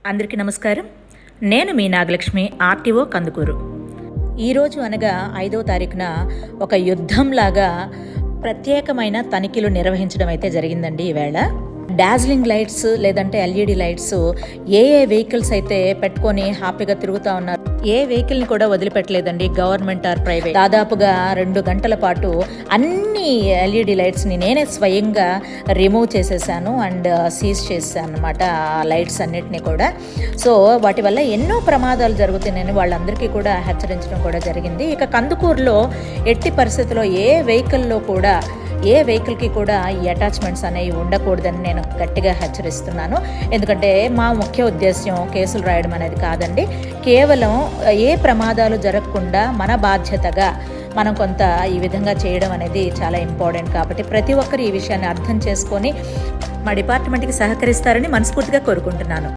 అందరికీ నమస్కారం. నేను మీ నాగలక్ష్మి, ఆర్టీఓ కందుకూరు. ఈరోజు అనగా 5వ తారీఖున ఒక యుద్ధంలాగా ప్రత్యేకమైన తనిఖీలు నిర్వహించడం అయితే జరిగిందండి. ఈవేళ డాజ్లింగ్ లైట్స్ లేదంటే ఎల్ఈడి లైట్స్ ఏ వెహికల్స్ అయితే పెట్టుకొని హ్యాపీగా తిరుగుతూ ఉన్నారు. ఏ వెహికల్ని కూడా వదిలిపెట్టలేదండి, గవర్నమెంట్ ఆర్ ప్రైవేట్. దాదాపుగా 2 గంటల పాటు అన్ని ఎల్ఈడి లైట్స్ని నేనే స్వయంగా రిమూవ్ చేసేసాను అండ్ సీజ్ చేశాను అనమాట, ఆ లైట్స్ అన్నిటినీ కూడా. సో వాటి వల్ల ఎన్నో ప్రమాదాలు జరుగుతున్నాయని వాళ్ళందరికీ కూడా హెచ్చరించడం కూడా జరిగింది. ఇక కందుకూరులో ఎట్టి పరిస్థితుల్లో ఏ వెహికల్కి కూడా ఈ అటాచ్మెంట్స్ అనేవి ఉండకూడదని నేను గట్టిగా హెచ్చరిస్తున్నాను. ఎందుకంటే మా ముఖ్య ఉద్దేశ్యం కేసులు రాయడం అనేది కాదండి. కేవలం ఏ ప్రమాదాలు జరగకుండా మన బాధ్యతగా మనం కొంత ఈ విధంగా చేయడం అనేది చాలా ఇంపార్టెంట్. కాబట్టి ప్రతి ఒక్కరు ఈ విషయాన్ని అర్థం చేసుకొని మా డిపార్ట్మెంట్కి సహకరిస్తారని మనస్ఫూర్తిగా కోరుకుంటున్నాను.